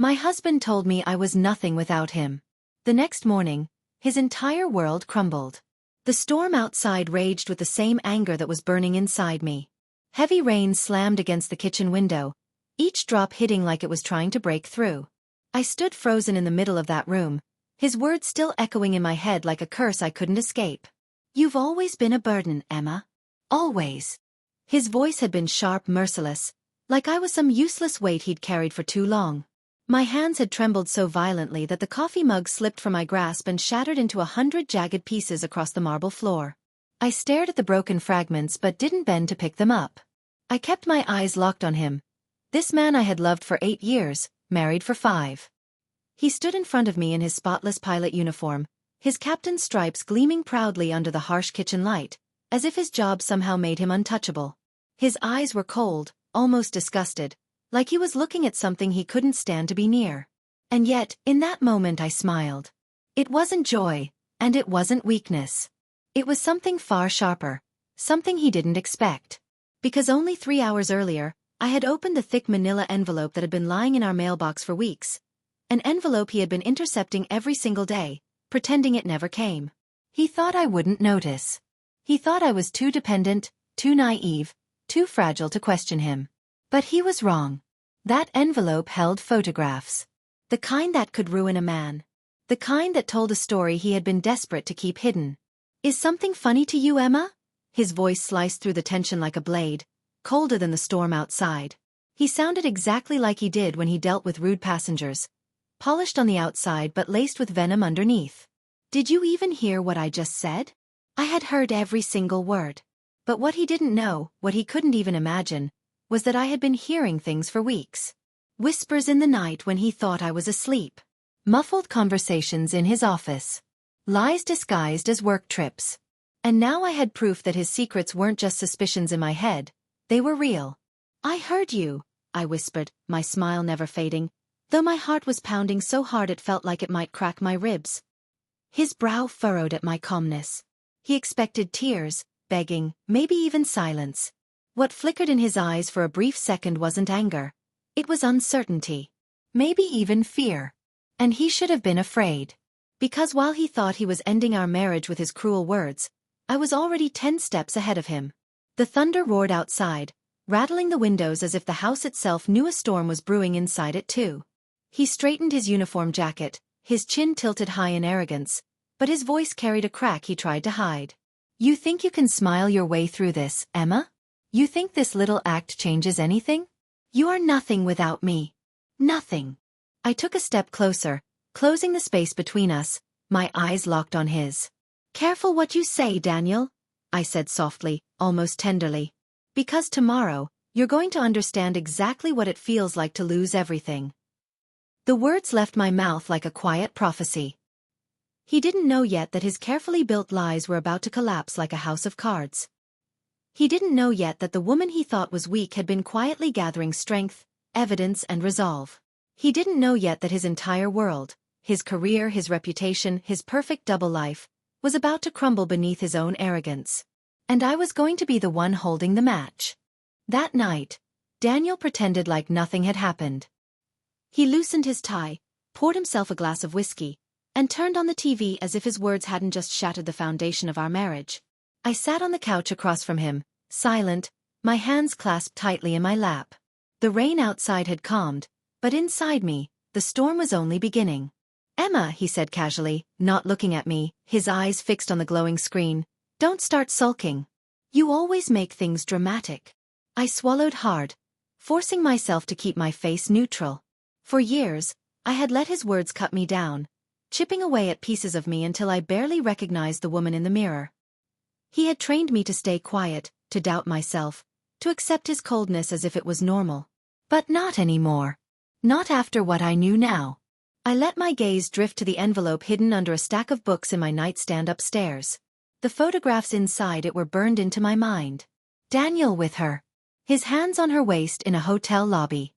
My husband told me I was nothing without him. The next morning, his entire world crumbled. The storm outside raged with the same anger that was burning inside me. Heavy rain slammed against the kitchen window, each drop hitting like it was trying to break through. I stood frozen in the middle of that room, his words still echoing in my head like a curse I couldn't escape. "You've always been a burden, Emma. Always." His voice had been sharp, merciless, like I was some useless weight he'd carried for too long. My hands had trembled so violently that the coffee mug slipped from my grasp and shattered into 100 jagged pieces across the marble floor. I stared at the broken fragments but didn't bend to pick them up. I kept my eyes locked on him. This man I had loved for 8 years, married for 5. He stood in front of me in his spotless pilot uniform, his captain's stripes gleaming proudly under the harsh kitchen light, as if his job somehow made him untouchable. His eyes were cold, almost disgusted, like he was looking at something he couldn't stand to be near. And yet, in that moment I smiled. It wasn't joy, and it wasn't weakness. It was something far sharper, something he didn't expect. Because only 3 hours earlier, I had opened the thick manila envelope that had been lying in our mailbox for weeks. An envelope he had been intercepting every single day, pretending it never came. He thought I wouldn't notice. He thought I was too dependent, too naive, too fragile to question him. But he was wrong. That envelope held photographs. The kind that could ruin a man. The kind that told a story he had been desperate to keep hidden. "Is something funny to you, Emma?" His voice sliced through the tension like a blade, colder than the storm outside. He sounded exactly like he did when he dealt with rude passengers, polished on the outside but laced with venom underneath. "Did you even hear what I just said?" I had heard every single word. But what he didn't know, what he couldn't even imagine, was that I had been hearing things for weeks. Whispers in the night when he thought I was asleep. Muffled conversations in his office. Lies disguised as work trips. And now I had proof that his secrets weren't just suspicions in my head, they were real. "I heard you," I whispered, my smile never fading, though my heart was pounding so hard it felt like it might crack my ribs. His brow furrowed at my calmness. He expected tears, begging, maybe even silence. What flickered in his eyes for a brief second wasn't anger. It was uncertainty. Maybe even fear. And he should have been afraid. Because while he thought he was ending our marriage with his cruel words, I was already 10 steps ahead of him. The thunder roared outside, rattling the windows as if the house itself knew a storm was brewing inside it too. He straightened his uniform jacket, his chin tilted high in arrogance, but his voice carried a crack he tried to hide. "You think you can smile your way through this, Emma? You think this little act changes anything? You are nothing without me. Nothing." I took a step closer, closing the space between us, my eyes locked on his. "Careful what you say, Daniel," I said softly, almost tenderly. "Because tomorrow, you're going to understand exactly what it feels like to lose everything." The words left my mouth like a quiet prophecy. He didn't know yet that his carefully built lies were about to collapse like a house of cards. He didn't know yet that the woman he thought was weak had been quietly gathering strength, evidence, and resolve. He didn't know yet that his entire world, his career, his reputation, his perfect double life, was about to crumble beneath his own arrogance. And I was going to be the one holding the match. That night, Daniel pretended like nothing had happened. He loosened his tie, poured himself a glass of whiskey, and turned on the TV as if his words hadn't just shattered the foundation of our marriage. I sat on the couch across from him, silent, my hands clasped tightly in my lap. The rain outside had calmed, but inside me, the storm was only beginning. "Emma," he said casually, not looking at me, his eyes fixed on the glowing screen, "don't start sulking. You always make things dramatic." I swallowed hard, forcing myself to keep my face neutral. For years, I had let his words cut me down, chipping away at pieces of me until I barely recognized the woman in the mirror. He had trained me to stay quiet, to doubt myself, to accept his coldness as if it was normal. But not anymore. Not after what I knew now. I let my gaze drift to the envelope hidden under a stack of books in my nightstand upstairs. The photographs inside it were burned into my mind. Daniel with her. His hands on her waist in a hotel lobby.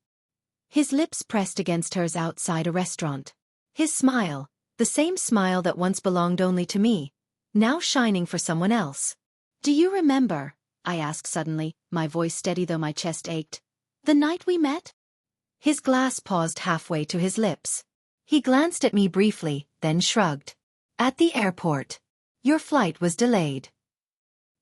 His lips pressed against hers outside a restaurant. His smile, the same smile that once belonged only to me, now shining for someone else. "Do you remember?" I asked suddenly, my voice steady though my chest ached. "The night we met?" His glass paused halfway to his lips. He glanced at me briefly, then shrugged. At the airport. Your flight was delayed.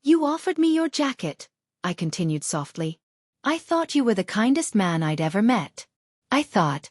You offered me your jacket, I continued softly. I thought you were the kindest man I'd ever met. I thought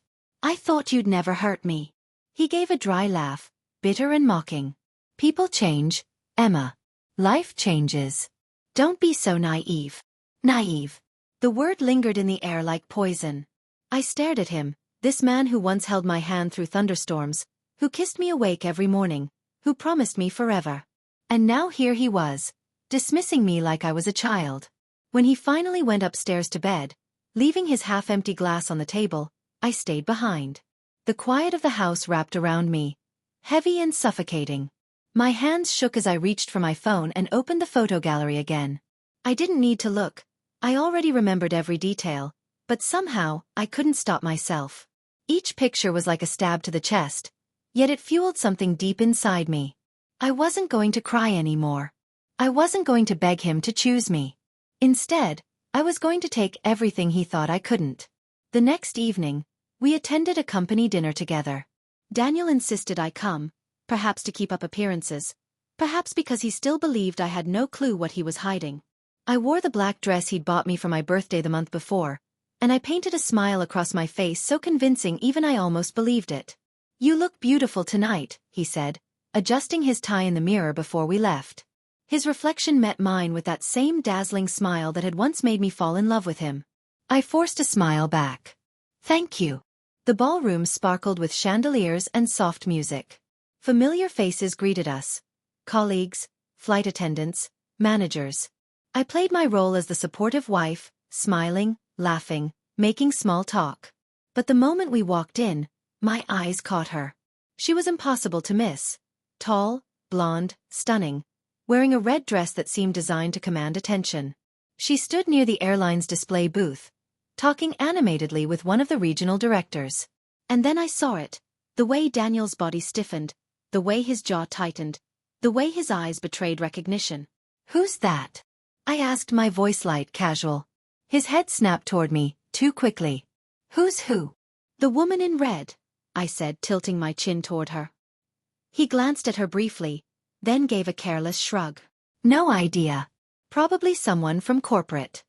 you'd never hurt me. He gave a dry laugh, bitter and mocking. People change, Emma. Life changes. Don't be so naive. Naive. The word lingered in the air like poison. I stared at him, this man who once held my hand through thunderstorms, who kissed me awake every morning, who promised me forever. And now here he was, dismissing me like I was a child. When he finally went upstairs to bed, leaving his half-empty glass on the table, I stayed behind. The quiet of the house wrapped around me, heavy and suffocating. My hands shook as I reached for my phone and opened the photo gallery again. I didn't need to look. I already remembered every detail, but somehow, I couldn't stop myself. Each picture was like a stab to the chest, yet it fueled something deep inside me. I wasn't going to cry anymore. I wasn't going to beg him to choose me. Instead, I was going to take everything he thought I couldn't. The next evening, we attended a company dinner together. Daniel insisted I come, perhaps to keep up appearances, perhaps because he still believed I had no clue what he was hiding. I wore the black dress he'd bought me for my birthday the month before, and I painted a smile across my face so convincing even I almost believed it. You look beautiful tonight, he said, adjusting his tie in the mirror before we left. His reflection met mine with that same dazzling smile that had once made me fall in love with him. I forced a smile back. Thank you. The ballroom sparkled with chandeliers and soft music. Familiar faces greeted us. Colleagues, flight attendants, managers. I played my role as the supportive wife, smiling, laughing, making small talk. But the moment we walked in, my eyes caught her. She was impossible to miss. Tall, blonde, stunning, wearing a red dress that seemed designed to command attention. She stood near the airline's display booth, talking animatedly with one of the regional directors. And then I saw it, the way Daniel's body stiffened, the way his jaw tightened, the way his eyes betrayed recognition. Who's that? I asked, my voice light casual. His head snapped toward me, too quickly. Who's who? The woman in red, I said, tilting my chin toward her. He glanced at her briefly, then gave a careless shrug. No idea. Probably someone from corporate.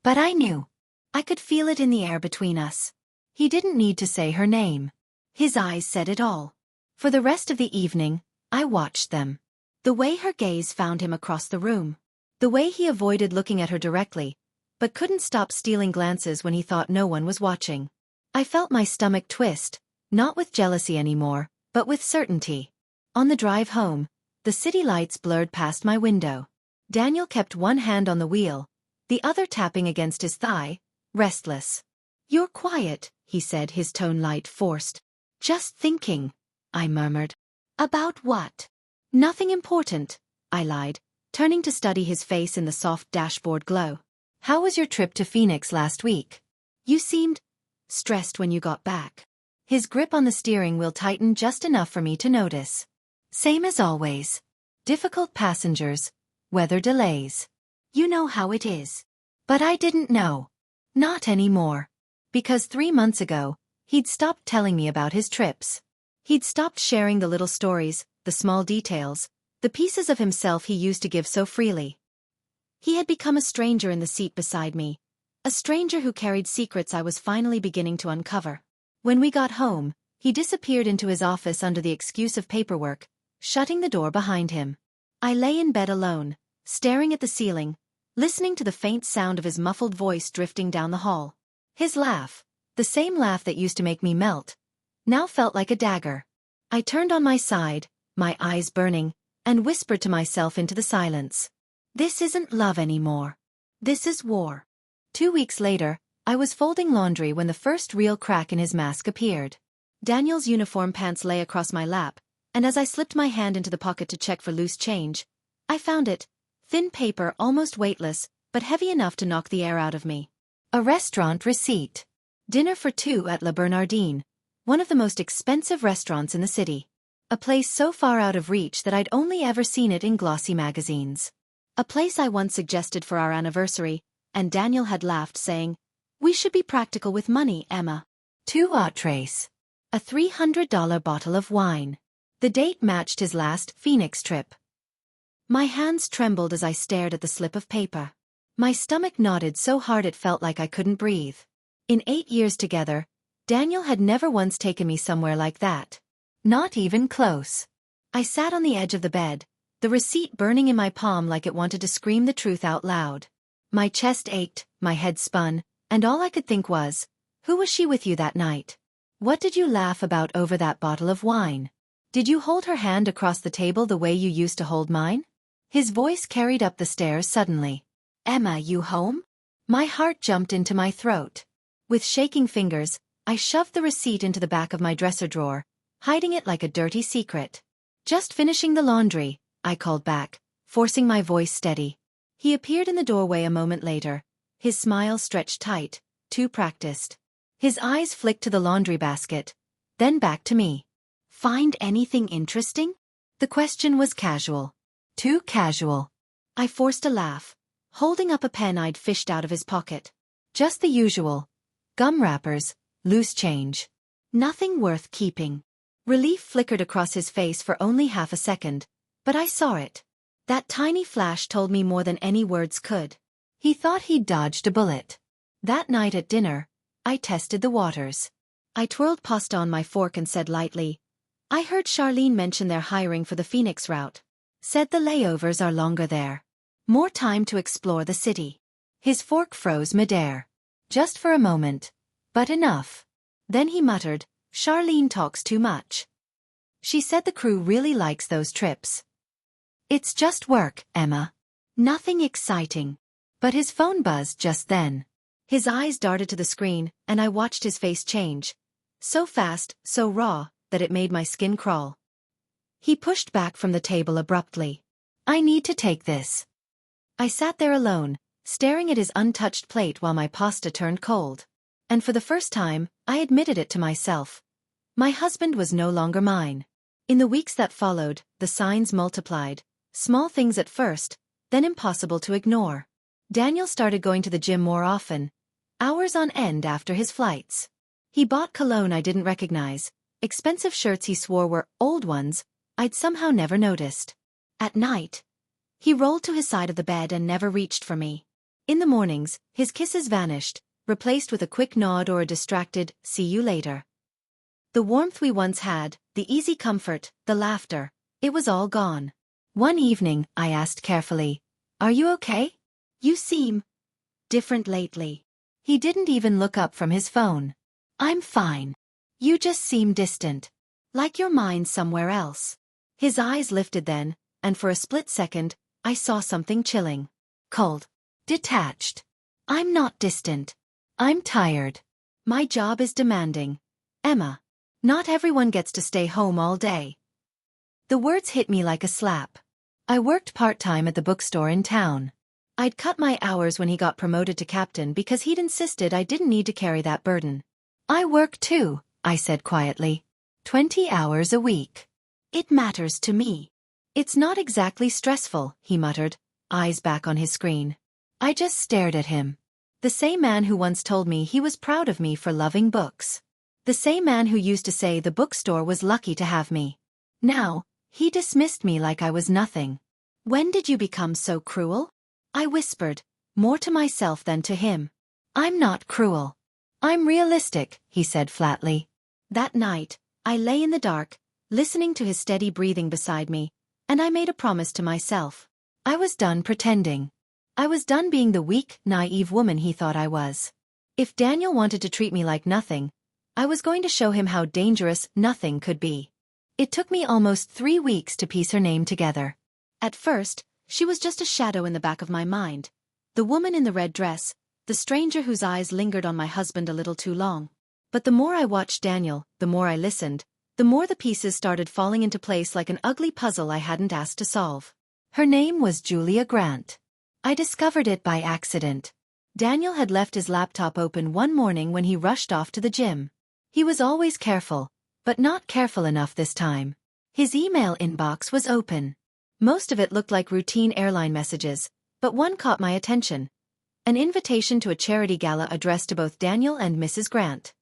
But I knew. I could feel it in the air between us. He didn't need to say her name. His eyes said it all. For the rest of the evening, I watched them. The way her gaze found him across the room. The way he avoided looking at her directly, but couldn't stop stealing glances when he thought no one was watching. I felt my stomach twist, not with jealousy anymore, but with certainty. On the drive home, the city lights blurred past my window. Daniel kept one hand on the wheel, the other tapping against his thigh, restless. You're quiet, he said, his tone light, forced. Just thinking, I murmured. About what? Nothing important, I lied, turning to study his face in the soft dashboard glow. How was your trip to Phoenix last week? You seemed stressed when you got back. His grip on the steering wheel tightened just enough for me to notice. Same as always. Difficult passengers, weather delays. You know how it is. But I didn't know. Not anymore. Because 3 months ago, he'd stopped telling me about his trips. He'd stopped sharing the little stories, the small details, the pieces of himself he used to give so freely. He had become a stranger in the seat beside me, a stranger who carried secrets I was finally beginning to uncover. When we got home, he disappeared into his office under the excuse of paperwork, shutting the door behind him. I lay in bed alone, staring at the ceiling, listening to the faint sound of his muffled voice drifting down the hall. His laugh, the same laugh that used to make me melt, now felt like a dagger. I turned on my side, my eyes burning, and whispered to myself into the silence. This isn't love anymore. This is war. 2 weeks later, I was folding laundry when the first real crack in his mask appeared. Daniel's uniform pants lay across my lap, and as I slipped my hand into the pocket to check for loose change, I found it, thin paper, almost weightless, but heavy enough to knock the air out of me. A restaurant receipt. Dinner for 2 at La Bernardine, one of the most expensive restaurants in the city. A place so far out of reach that I'd only ever seen it in glossy magazines. A place I once suggested for our anniversary, and Daniel had laughed, saying, We should be practical with money, Emma. 2 trace. A $300 bottle of wine. The date matched his last Phoenix trip. My hands trembled as I stared at the slip of paper. My stomach knotted so hard it felt like I couldn't breathe. In 8 years together, Daniel had never once taken me somewhere like that. Not even close. I sat on the edge of the bed, the receipt burning in my palm like it wanted to scream the truth out loud. My chest ached, my head spun, and all I could think was, who was she with you that night? What did you laugh about over that bottle of wine? Did you hold her hand across the table the way you used to hold mine? His voice carried up the stairs suddenly. Emma, you home? My heart jumped into my throat. With shaking fingers, I shoved the receipt into the back of my dresser drawer, hiding it like a dirty secret. Just finishing the laundry, I called back, forcing my voice steady. He appeared in the doorway a moment later, his smile stretched tight, too practiced. His eyes flicked to the laundry basket, then back to me. Find anything interesting? The question was casual. Too casual. I forced a laugh, holding up a pen I'd fished out of his pocket. Just the usual. Gum wrappers, loose change. Nothing worth keeping. Relief flickered across his face for only half a second, but I saw it. That tiny flash told me more than any words could. He thought he'd dodged a bullet. That night at dinner, I tested the waters. I twirled pasta on my fork and said lightly, I heard Charlene mention they're hiring for the Phoenix route. Said the layovers are longer there. More time to explore the city. His fork froze midair. Just for a moment. But enough. Then he muttered, Charlene talks too much. She said the crew really likes those trips. It's just work, Emma. Nothing exciting. But his phone buzzed just then. His eyes darted to the screen, and I watched his face change. So fast, so raw, that it made my skin crawl. He pushed back from the table abruptly. I need to take this. I sat there alone, staring at his untouched plate while my pasta turned cold. And for the first time, I admitted it to myself. My husband was no longer mine. In the weeks that followed, the signs multiplied. Small things at first, then impossible to ignore. Daniel started going to the gym more often, hours on end after his flights. He bought cologne I didn't recognize, expensive shirts he swore were old ones I'd somehow never noticed. At night, he rolled to his side of the bed and never reached for me. In the mornings, his kisses vanished, replaced with a quick nod or a distracted, see you later. The warmth we once had, the easy comfort, the laughter, it was all gone. One evening, I asked carefully, are you okay? You seem different lately. He didn't even look up from his phone. I'm fine. You just seem distant. Like your mind's somewhere else. His eyes lifted then, and for a split second, I saw something chilling. Cold. Detached. I'm not distant. I'm tired. My job is demanding. Emma. Not everyone gets to stay home all day. The words hit me like a slap. I worked part-time at the bookstore in town. I'd cut my hours when he got promoted to captain because he'd insisted I didn't need to carry that burden. I work too, I said quietly. 20 hours a week. It matters to me. It's not exactly stressful, he muttered, eyes back on his screen. I just stared at him. The same man who once told me he was proud of me for loving books. The same man who used to say the bookstore was lucky to have me. Now, he dismissed me like I was nothing. When did you become so cruel? I whispered, more to myself than to him. I'm not cruel. I'm realistic, he said flatly. That night, I lay in the dark, listening to his steady breathing beside me, and I made a promise to myself. I was done pretending. I was done being the weak, naive woman he thought I was. If Daniel wanted to treat me like nothing, I was going to show him how dangerous nothing could be. It took me almost 3 weeks to piece her name together. At first, she was just a shadow in the back of my mind. The woman in the red dress, the stranger whose eyes lingered on my husband a little too long. But the more I watched Daniel, the more I listened, the more the pieces started falling into place like an ugly puzzle I hadn't asked to solve. Her name was Julia Grant. I discovered it by accident. Daniel had left his laptop open one morning when he rushed off to the gym. He was always careful, but not careful enough this time. His email inbox was open. Most of it looked like routine airline messages, but one caught my attention. An invitation to a charity gala addressed to both Daniel and Mrs. Grant.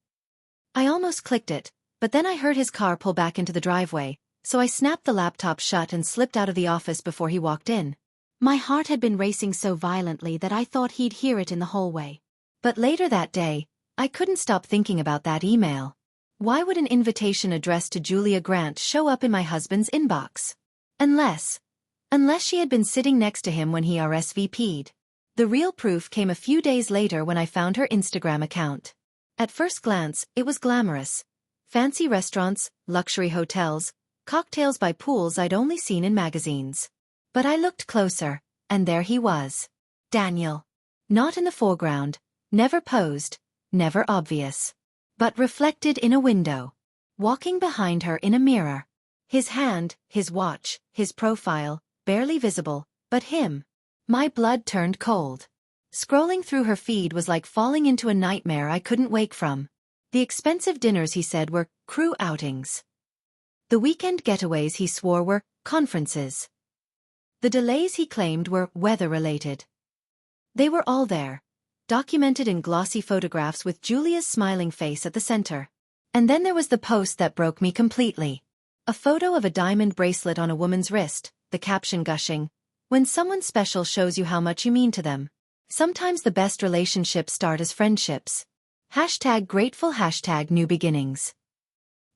I almost clicked it, but then I heard his car pull back into the driveway, so I snapped the laptop shut and slipped out of the office before he walked in. My heart had been racing so violently that I thought he'd hear it in the hallway. But later that day, I couldn't stop thinking about that email. Why would an invitation addressed to Julia Grant show up in my husband's inbox? Unless she had been sitting next to him when he RSVP'd. The real proof came a few days later when I found her Instagram account. At first glance, it was glamorous. Fancy restaurants, luxury hotels, cocktails by pools I'd only seen in magazines. But I looked closer, and there he was. Daniel. Not in the foreground, never posed, never obvious. But reflected in a window. Walking behind her in a mirror. His hand, his watch, his profile, barely visible, but him. My blood turned cold. Scrolling through her feed was like falling into a nightmare I couldn't wake from. The expensive dinners he said were crew outings. The weekend getaways he swore were conferences. The delays he claimed were weather-related. They were all there, documented in glossy photographs with Julia's smiling face at the center. And then there was the post that broke me completely. A photo of a diamond bracelet on a woman's wrist, the caption gushing, "When someone special shows you how much you mean to them. Sometimes the best relationships start as friendships. #grateful #new beginnings."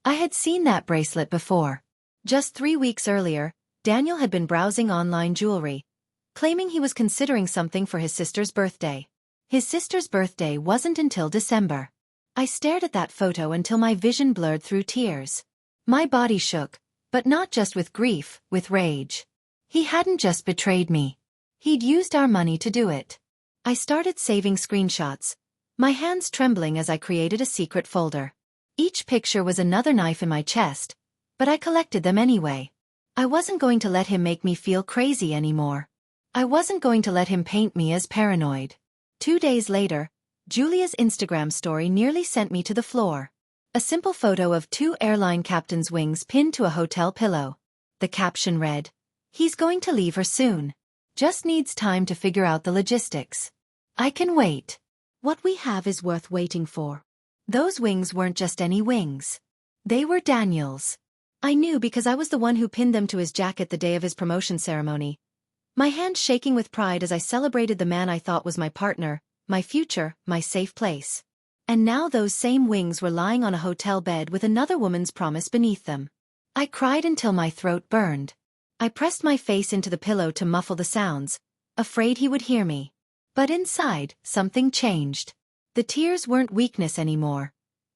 I had seen that bracelet before. Just 3 weeks earlier, Daniel had been browsing online jewelry, claiming he was considering something for his sister's birthday. His sister's birthday wasn't until December. I stared at that photo until my vision blurred through tears. My body shook, but not just with grief, with rage. He hadn't just betrayed me. He'd used our money to do it. I started saving screenshots, my hands trembling as I created a secret folder. Each picture was another knife in my chest, but I collected them anyway. I wasn't going to let him make me feel crazy anymore. I wasn't going to let him paint me as paranoid. 2 days later, Julia's Instagram story nearly sent me to the floor. A simple photo of 2 airline captains' wings pinned to a hotel pillow. The caption read, "He's going to leave her soon. Just needs time to figure out the logistics. I can wait. What we have is worth waiting for." Those wings weren't just any wings. They were Daniel's. I knew because I was the one who pinned them to his jacket the day of his promotion ceremony. My hand shaking with pride as I celebrated the man I thought was my partner, my future, my safe place. And now those same wings were lying on a hotel bed with another woman's promise beneath them. I cried until my throat burned. I pressed my face into the pillow to muffle the sounds, afraid he would hear me. But inside, something changed. The tears weren't weakness anymore.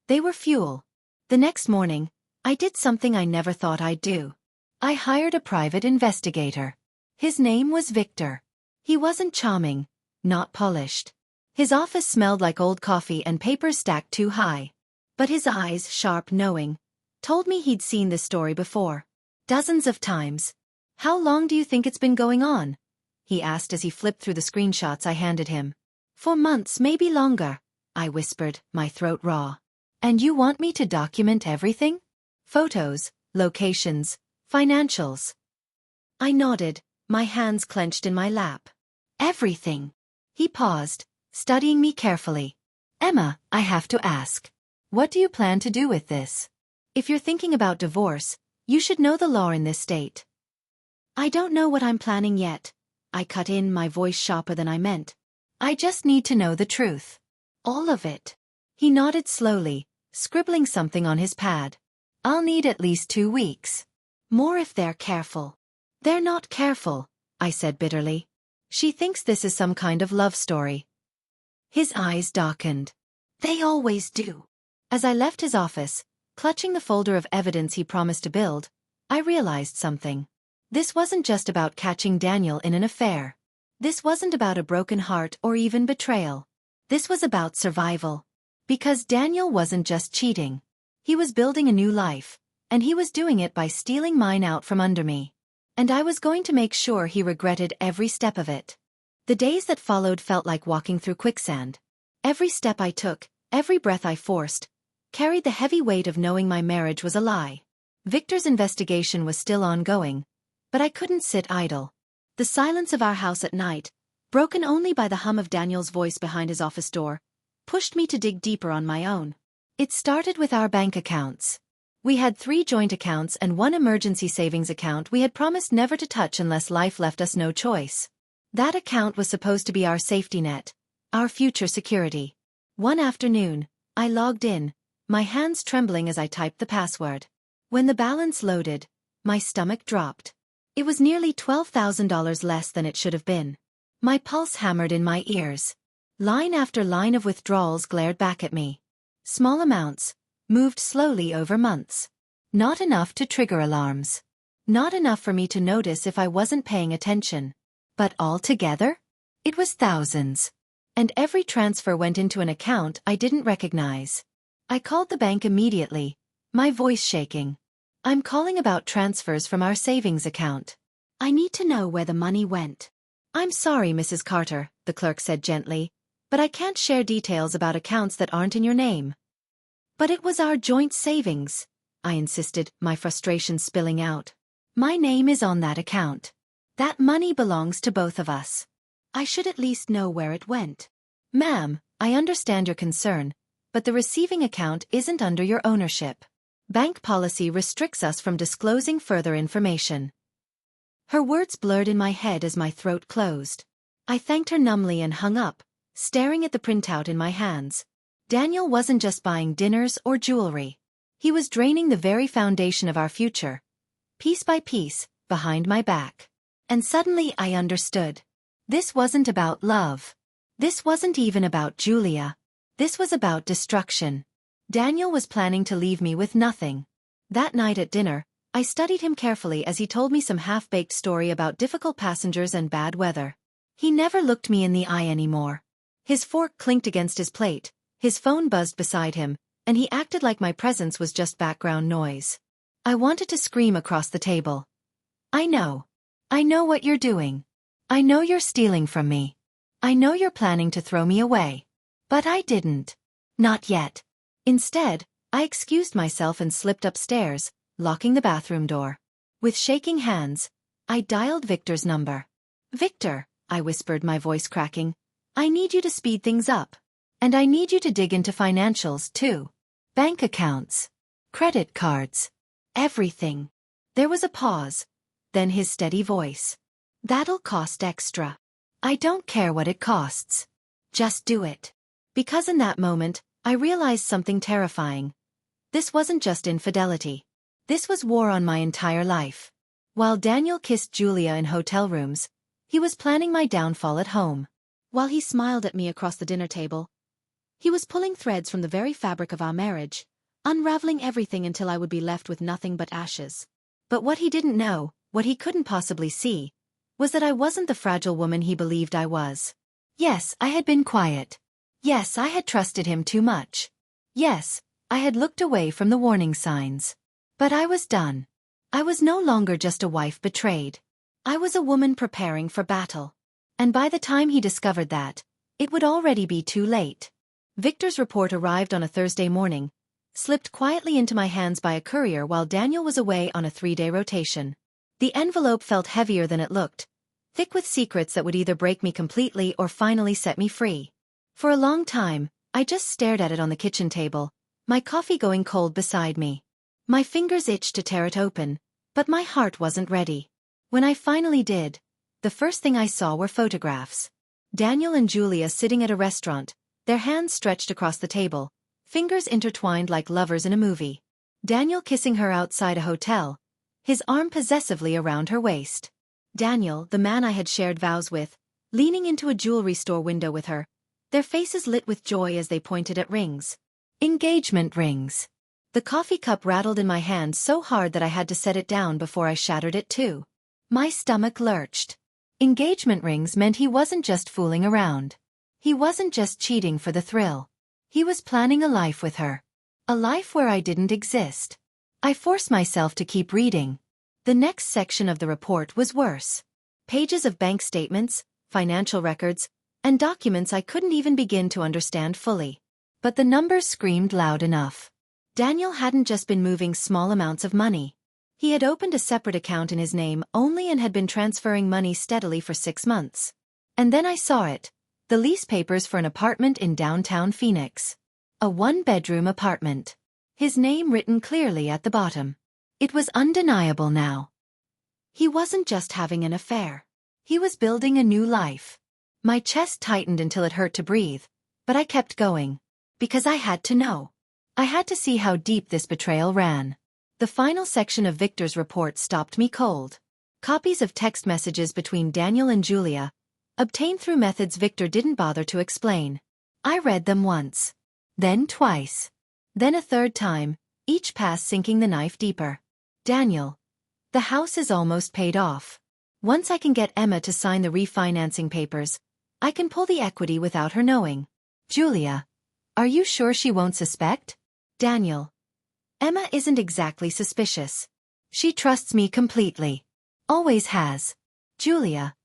They were fuel. The next morning, I did something I never thought I'd do. I hired a private investigator. His name was Victor. He wasn't charming, not polished. His office smelled like old coffee and papers stacked too high. But his eyes, sharp, knowing, told me he'd seen this story before. Dozens of times. "How long do you think it's been going on?" he asked as he flipped through the screenshots I handed him. "For months, maybe longer," I whispered, my throat raw. "And you want me to document everything? Photos, locations, financials?" I nodded, my hands clenched in my lap. "Everything." He paused, studying me carefully. "Emma, I have to ask. What do you plan to do with this? If you're thinking about divorce, you should know the law in this state." "I don't know what I'm planning yet," I cut in, my voice sharper than I meant. "I just need to know the truth. All of it." He nodded slowly, scribbling something on his pad. "I'll need at least 2 weeks. More if they're careful." "They're not careful," I said bitterly. "She thinks this is some kind of love story." His eyes darkened. "They always do." As I left his office, clutching the folder of evidence he promised to build, I realized something. This wasn't just about catching Daniel in an affair. This wasn't about a broken heart or even betrayal. This was about survival. Because Daniel wasn't just cheating. He was building a new life, and he was doing it by stealing mine out from under me. And I was going to make sure he regretted every step of it. The days that followed felt like walking through quicksand. Every step I took, every breath I forced, carried the heavy weight of knowing my marriage was a lie. Victor's investigation was still ongoing, but I couldn't sit idle. The silence of our house at night, broken only by the hum of Daniel's voice behind his office door, pushed me to dig deeper on my own. It started with our bank accounts. We had 3 joint accounts and 1 emergency savings account we had promised never to touch unless life left us no choice. That account was supposed to be our safety net, our future security. One afternoon, I logged in, my hands trembling as I typed the password. When the balance loaded, my stomach dropped. It was nearly $12,000 less than it should have been. My pulse hammered in my ears. Line after line of withdrawals glared back at me. Small amounts, moved slowly over months. Not enough to trigger alarms. Not enough for me to notice if I wasn't paying attention. But altogether? It was thousands. And every transfer went into an account I didn't recognize. I called the bank immediately, my voice shaking. I'm calling about transfers from our savings account. I need to know where the money went. I'm sorry, Mrs. Carter, the clerk said gently, but I can't share details about accounts that aren't in your name. But it was our joint savings, I insisted, my frustration spilling out. My name is on that account. That money belongs to both of us. I should at least know where it went. Ma'am, I understand your concern, but the receiving account isn't under your ownership. Bank policy restricts us from disclosing further information. Her words blurred in my head as my throat closed. I thanked her numbly and hung up, staring at the printout in my hands. Daniel wasn't just buying dinners or jewelry. He was draining the very foundation of our future, piece by piece, behind my back. And suddenly I understood. This wasn't about love. This wasn't even about Julia. This was about destruction. Daniel was planning to leave me with nothing. That night at dinner, I studied him carefully as he told me some half-baked story about difficult passengers and bad weather. He never looked me in the eye anymore. His fork clinked against his plate, his phone buzzed beside him, and he acted like my presence was just background noise. I wanted to scream across the table. I know what you're doing. I know you're stealing from me. I know you're planning to throw me away. But I didn't. Not yet. Instead, I excused myself and slipped upstairs, locking the bathroom door. With shaking hands, I dialed Victor's number. Victor, I whispered, my voice cracking, I need you to speed things up. And I need you to dig into financials, too. Bank accounts. Credit cards. Everything. There was a pause, then his steady voice. That'll cost extra. I don't care what it costs. Just do it. Because in that moment, I realized something terrifying. This wasn't just infidelity. This was war on my entire life. While Daniel kissed Julia in hotel rooms, he was planning my downfall at home. While he smiled at me across the dinner table, he was pulling threads from the very fabric of our marriage, unraveling everything until I would be left with nothing but ashes. But what he didn't know, what he couldn't possibly see, was that I wasn't the fragile woman he believed I was. Yes, I had been quiet. Yes, I had trusted him too much. Yes, I had looked away from the warning signs. But I was done. I was no longer just a wife betrayed. I was a woman preparing for battle. And by the time he discovered that, it would already be too late. Victor's report arrived on a Thursday morning, slipped quietly into my hands by a courier while Daniel was away on a 3-day rotation. The envelope felt heavier than it looked, thick with secrets that would either break me completely or finally set me free. For a long time, I just stared at it on the kitchen table, my coffee going cold beside me. My fingers itched to tear it open, but my heart wasn't ready. When I finally did, the first thing I saw were photographs. Daniel and Julia sitting at a restaurant, their hands stretched across the table, fingers intertwined like lovers in a movie. Daniel kissing her outside a hotel, his arm possessively around her waist. Daniel, the man I had shared vows with, leaning into a jewelry store window with her, their faces lit with joy as they pointed at rings. Engagement rings. The coffee cup rattled in my hand so hard that I had to set it down before I shattered it too. My stomach lurched. Engagement rings meant he wasn't just fooling around. He wasn't just cheating for the thrill. He was planning a life with her. A life where I didn't exist. I forced myself to keep reading. The next section of the report was worse. Pages of bank statements, financial records, and documents I couldn't even begin to understand fully. But the numbers screamed loud enough. Daniel hadn't just been moving small amounts of money. He had opened a separate account in his name only and had been transferring money steadily for 6 months. And then I saw it. The lease papers for an apartment in downtown Phoenix. A one-bedroom apartment. His name written clearly at the bottom. It was undeniable now. He wasn't just having an affair. He was building a new life. My chest tightened until it hurt to breathe, but I kept going. Because I had to know. I had to see how deep this betrayal ran. The final section of Victor's report stopped me cold. Copies of text messages between Daniel and Julia, obtained through methods Victor didn't bother to explain. I read them once. Then twice. Then a third time, each pass sinking the knife deeper. Daniel. The house is almost paid off. Once I can get Emma to sign the refinancing papers, I can pull the equity without her knowing. Julia. Are you sure she won't suspect? Daniel. Emma isn't exactly suspicious. She trusts me completely. Always has. Julia.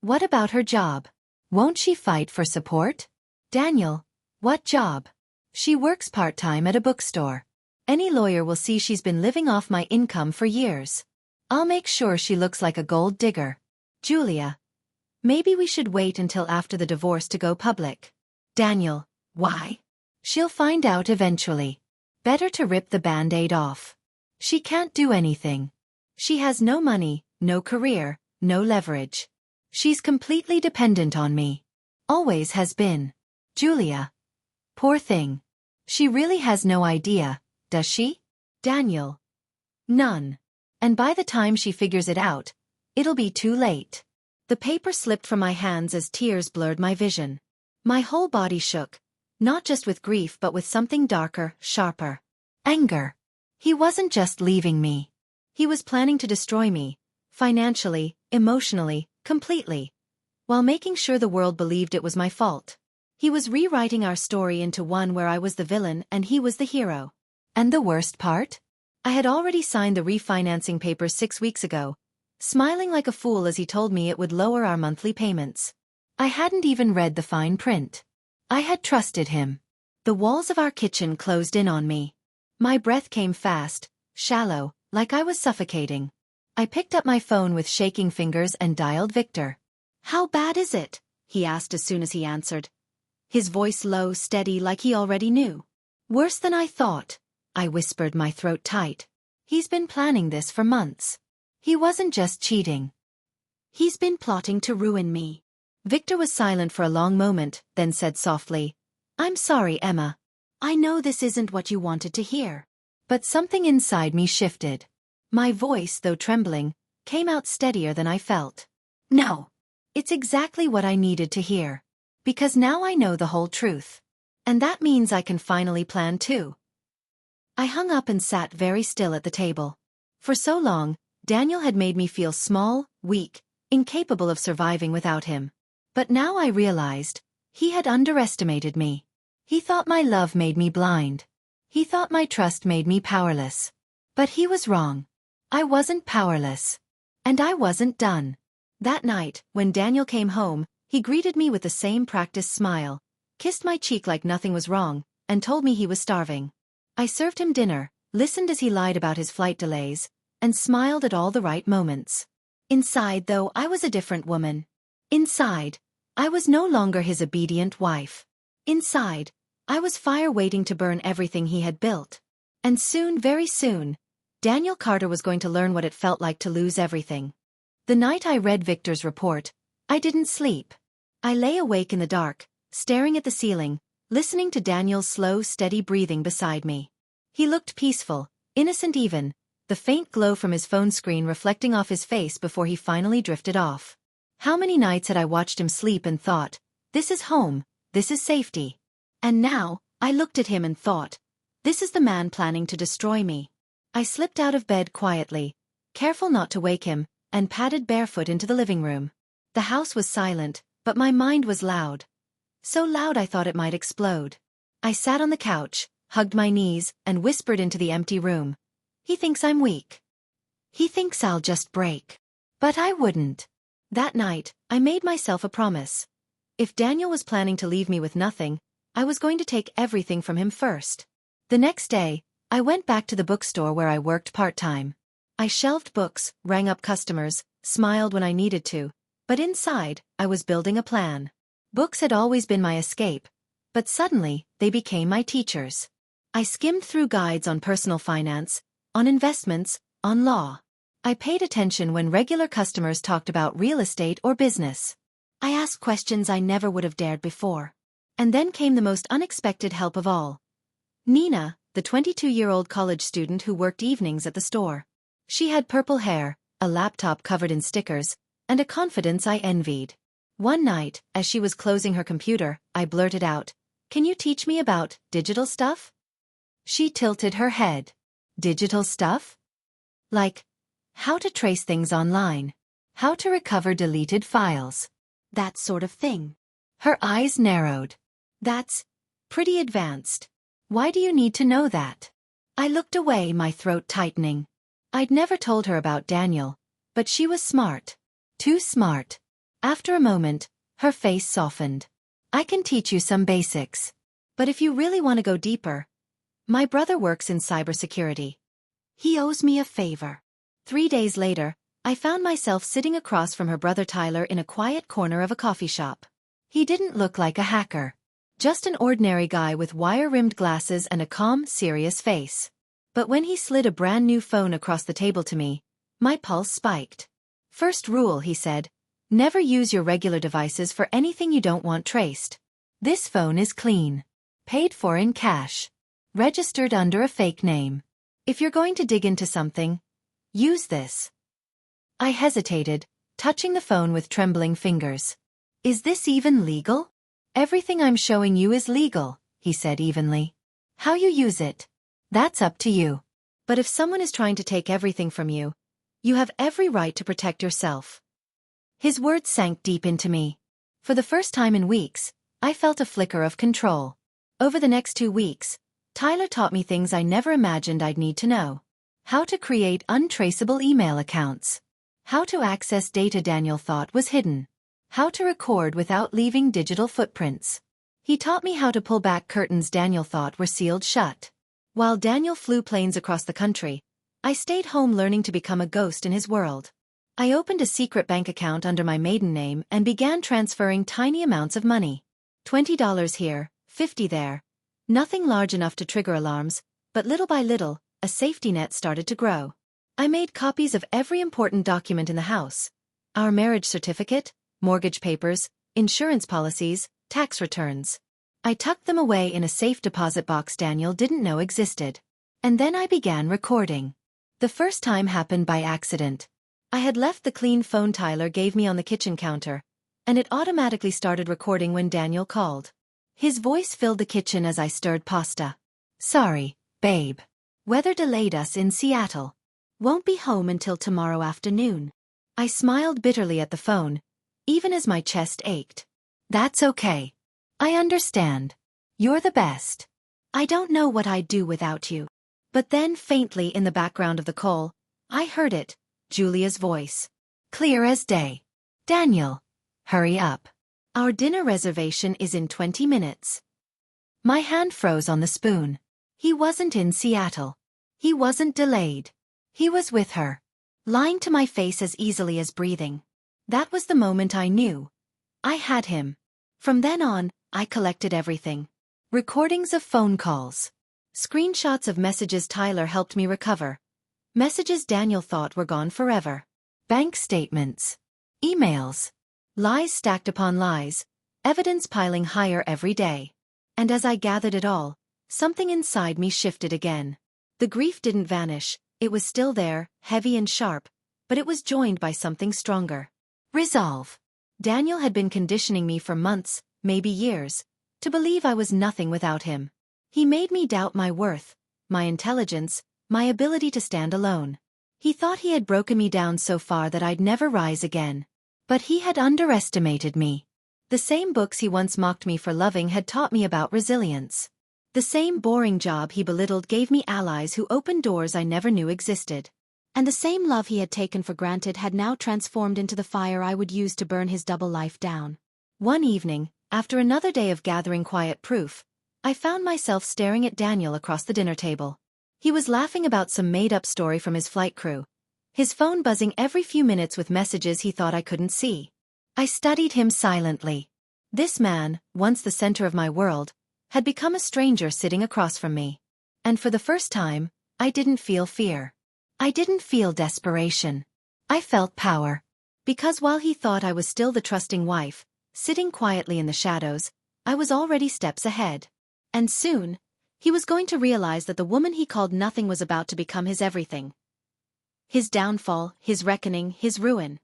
What about her job? Won't she fight for support? Daniel. What job? She works part-time at a bookstore. Any lawyer will see she's been living off my income for years. I'll make sure she looks like a gold digger. Julia. Maybe we should wait until after the divorce to go public. Daniel. Why? She'll find out eventually. Better to rip the Band-Aid off. She can't do anything. She has no money, no career, no leverage. She's completely dependent on me. Always has been. Julia. Poor thing. She really has no idea, does she? Daniel. None. And by the time she figures it out, it'll be too late. The paper slipped from my hands as tears blurred my vision. My whole body shook, not just with grief but with something darker, sharper. Anger. He wasn't just leaving me. He was planning to destroy me, financially, emotionally, completely, while making sure the world believed it was my fault. He was rewriting our story into one where I was the villain and he was the hero. And the worst part? I had already signed the refinancing papers 6 weeks ago, smiling like a fool as he told me it would lower our monthly payments. I hadn't even read the fine print. I had trusted him. The walls of our kitchen closed in on me. My breath came fast, shallow, like I was suffocating. I picked up my phone with shaking fingers and dialed Victor. How bad is it? He asked as soon as he answered. His voice low, steady, like he already knew. Worse than I thought. I whispered, my throat tight. He's been planning this for months. He wasn't just cheating. He's been plotting to ruin me. Victor was silent for a long moment, then said softly, I'm sorry, Emma. I know this isn't what you wanted to hear. But something inside me shifted. My voice, though trembling, came out steadier than I felt. No. It's exactly what I needed to hear. Because now I know the whole truth. And that means I can finally plan too. I hung up and sat very still at the table. For so long, Daniel had made me feel small, weak, incapable of surviving without him. But now I realized, he had underestimated me. He thought my love made me blind. He thought my trust made me powerless. But he was wrong. I wasn't powerless. And I wasn't done. That night, when Daniel came home, he greeted me with the same practiced smile, kissed my cheek like nothing was wrong, and told me he was starving. I served him dinner, listened as he lied about his flight delays, and smiled at all the right moments. Inside, though, I was a different woman. Inside, I was no longer his obedient wife. Inside, I was fire waiting to burn everything he had built. And soon, very soon, Daniel Carter was going to learn what it felt like to lose everything. The night I read Victor's report, I didn't sleep. I lay awake in the dark, staring at the ceiling, listening to Daniel's slow, steady breathing beside me. He looked peaceful, innocent even, the faint glow from his phone screen reflecting off his face before he finally drifted off. How many nights had I watched him sleep and thought, this is home, this is safety. And now, I looked at him and thought, this is the man planning to destroy me. I slipped out of bed quietly, careful not to wake him, and padded barefoot into the living room. The house was silent, but my mind was loud. So loud I thought it might explode. I sat on the couch, hugged my knees, and whispered into the empty room. He thinks I'm weak. He thinks I'll just break. But I wouldn't. That night, I made myself a promise. If Daniel was planning to leave me with nothing, I was going to take everything from him first. The next day, I went back to the bookstore where I worked part-time. I shelved books, rang up customers, smiled when I needed to, But inside, I was building a plan. Books had always been my escape, but suddenly, they became my teachers. I skimmed through guides on personal finance, on investments, on law. I paid attention when regular customers talked about real estate or business. I asked questions I never would have dared before. And then came the most unexpected help of all. Nina, the 22-year-old college student who worked evenings at the store. She had purple hair, a laptop covered in stickers, and a confidence I envied. One night, as she was closing her computer, I blurted out, "Can you teach me about digital stuff?" She tilted her head. Digital stuff? Like, how to trace things online, how to recover deleted files, that sort of thing. Her eyes narrowed. That's pretty advanced. Why do you need to know that? I looked away, my throat tightening. I'd never told her about Daniel, but she was smart. Too smart. After a moment, her face softened. I can teach you some basics. But if you really want to go deeper, my brother works in cybersecurity. He owes me a favor. 3 days later, I found myself sitting across from her brother Tyler in a quiet corner of a coffee shop. He didn't look like a hacker. Just an ordinary guy with wire-rimmed glasses and a calm, serious face. But when he slid a brand new phone across the table to me, my pulse spiked. "First rule," he said, "never use your regular devices for anything you don't want traced. This phone is clean. Paid for in cash. Registered under a fake name. If you're going to dig into something, use this." I hesitated, touching the phone with trembling fingers. "Is this even legal?" "Everything I'm showing you is legal," he said evenly. "How you use it, that's up to you. But if someone is trying to take everything from you, you have every right to protect yourself." His words sank deep into me. For the first time in weeks, I felt a flicker of control. Over the next 2 weeks, Tyler taught me things I never imagined I'd need to know. How to create untraceable email accounts. How to access data Daniel thought was hidden. How to record without leaving digital footprints. He taught me how to pull back curtains Daniel thought were sealed shut. While Daniel flew planes across the country, I stayed home learning to become a ghost in his world. I opened a secret bank account under my maiden name and began transferring tiny amounts of money. $20 here, $50 there. Nothing large enough to trigger alarms, but little by little, a safety net started to grow. I made copies of every important document in the house. Our marriage certificate, mortgage papers, insurance policies, tax returns. I tucked them away in a safe deposit box Daniel didn't know existed. And then I began recording. The first time happened by accident. I had left the clean phone Tyler gave me on the kitchen counter, and it automatically started recording when Daniel called. His voice filled the kitchen as I stirred pasta. "Sorry, babe. Weather delayed us in Seattle. Won't be home until tomorrow afternoon." I smiled bitterly at the phone, even as my chest ached. "That's okay. I understand. You're the best. I don't know what I'd do without you." But then faintly in the background of the call, I heard it, Julia's voice. Clear as day. "Daniel, hurry up. Our dinner reservation is in 20 minutes. My hand froze on the spoon. He wasn't in Seattle. He wasn't delayed. He was with her. Lying to my face as easily as breathing. That was the moment I knew. I had him. From then on, I collected everything. Recordings of phone calls. Screenshots of messages Tyler helped me recover. Messages Daniel thought were gone forever. Bank statements. Emails. Lies stacked upon lies, evidence piling higher every day. And as I gathered it all, something inside me shifted again. The grief didn't vanish, it was still there, heavy and sharp, but it was joined by something stronger. Resolve. Daniel had been conditioning me for months, maybe years, to believe I was nothing without him. He made me doubt my worth, my intelligence, my ability to stand alone. He thought he had broken me down so far that I'd never rise again. But he had underestimated me. The same books he once mocked me for loving had taught me about resilience. The same boring job he belittled gave me allies who opened doors I never knew existed. And the same love he had taken for granted had now transformed into the fire I would use to burn his double life down. One evening, after another day of gathering quiet proof, I found myself staring at Daniel across the dinner table. He was laughing about some made-up story from his flight crew. His phone buzzing every few minutes with messages he thought I couldn't see. I studied him silently. This man, once the center of my world, had become a stranger sitting across from me. And for the first time, I didn't feel fear. I didn't feel desperation. I felt power. Because while he thought I was still the trusting wife, sitting quietly in the shadows, I was already steps ahead. And soon, he was going to realize that the woman he called nothing was about to become his everything. His downfall, his reckoning, his ruin.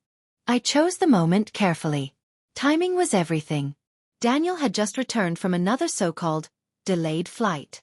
I chose the moment carefully. Timing was everything. Daniel had just returned from another so-called delayed flight.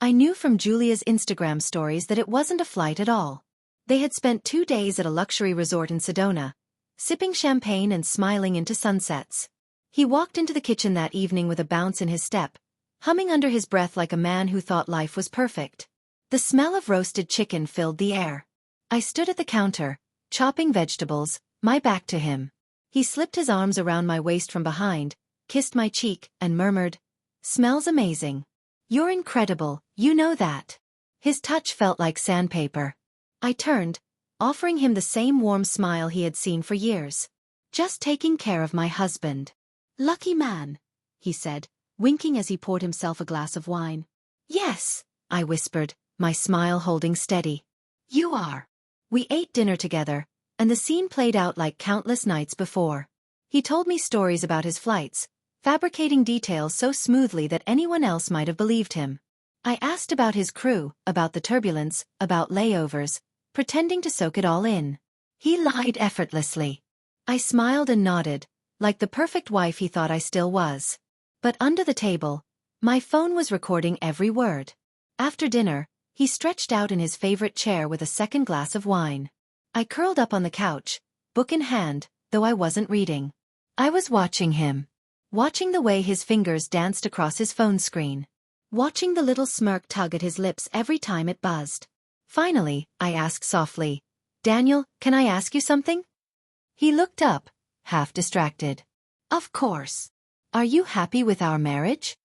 I knew from Julia's Instagram stories that it wasn't a flight at all. They had spent 2 days at a luxury resort in Sedona, sipping champagne and smiling into sunsets. He walked into the kitchen that evening with a bounce in his step, humming under his breath like a man who thought life was perfect. The smell of roasted chicken filled the air. I stood at the counter, chopping vegetables, my back to him. He slipped his arms around my waist from behind, kissed my cheek, and murmured, "Smells amazing. You're incredible, you know that." His touch felt like sandpaper. I turned, offering him the same warm smile he had seen for years. "Just taking care of my husband." "Lucky man," he said, winking as he poured himself a glass of wine. "Yes," I whispered, my smile holding steady. "You are." We ate dinner together, and the scene played out like countless nights before. He told me stories about his flights, fabricating details so smoothly that anyone else might have believed him. I asked about his crew, about the turbulence, about layovers, pretending to soak it all in. He lied effortlessly. I smiled and nodded, like the perfect wife he thought I still was. But under the table, my phone was recording every word. After dinner, he stretched out in his favorite chair with a second glass of wine. I curled up on the couch, book in hand, though I wasn't reading. I was watching him. Watching the way his fingers danced across his phone screen. Watching the little smirk tug at his lips every time it buzzed. Finally, I asked softly, "Daniel, can I ask you something?" He looked up, half distracted. "Of course. Are you happy with our marriage?"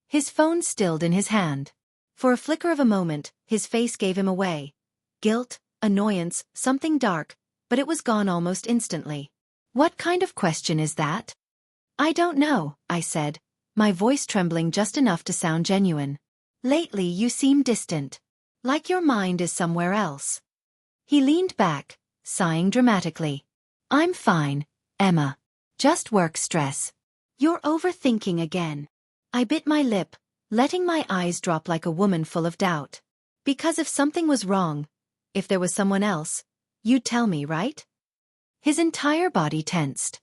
His phone stilled in his hand. For a flicker of a moment, his face gave him away. Guilt, annoyance, something dark, but it was gone almost instantly. "What kind of question is that?" "I don't know," I said, my voice trembling just enough to sound genuine. "Lately you seem distant. Like your mind is somewhere else." He leaned back, sighing dramatically. "I'm fine, Emma. Just work stress." "You're overthinking again." I bit my lip, letting my eyes drop like a woman full of doubt. "Because if something was wrong, if there was someone else, you'd tell me, right?" His entire body tensed.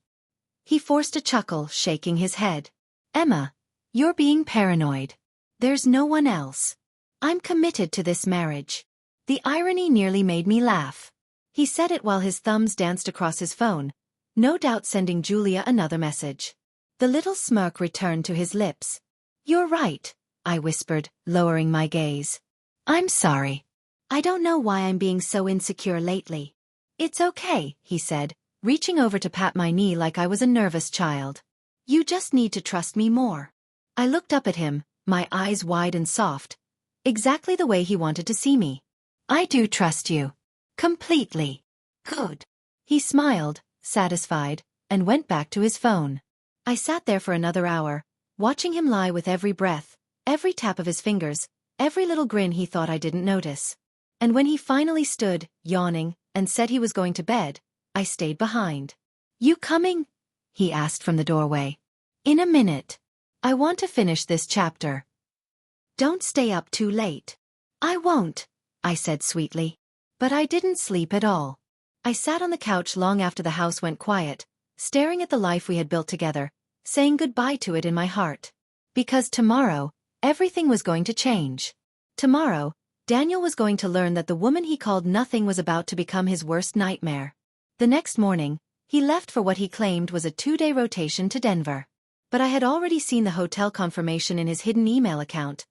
He forced a chuckle, shaking his head. "Emma, you're being paranoid. There's no one else. I'm committed to this marriage." The irony nearly made me laugh. He said it while his thumbs danced across his phone, no doubt sending Julia another message. The little smirk returned to his lips. "You're right," I whispered, lowering my gaze. "I'm sorry. I don't know why I'm being so insecure lately." "It's okay," he said, reaching over to pat my knee like I was a nervous child. "You just need to trust me more." I looked up at him, my eyes wide and soft, exactly the way he wanted to see me. "I do trust you. Completely." "Good." He smiled, satisfied, and went back to his phone. I sat there for another hour, watching him lie with every breath, every tap of his fingers, every little grin he thought I didn't notice. And when he finally stood, yawning, and said he was going to bed, I stayed behind. "You coming?" he asked from the doorway. "In a minute. I want to finish this chapter." "Don't stay up too late." "I won't," I said sweetly. But I didn't sleep at all. I sat on the couch long after the house went quiet, staring at the life we had built together, saying goodbye to it in my heart. Because tomorrow, everything was going to change. Tomorrow, Daniel was going to learn that the woman he called nothing was about to become his worst nightmare. The next morning, he left for what he claimed was a 2-day rotation to Denver. But I had already seen the hotel confirmation in his hidden email account.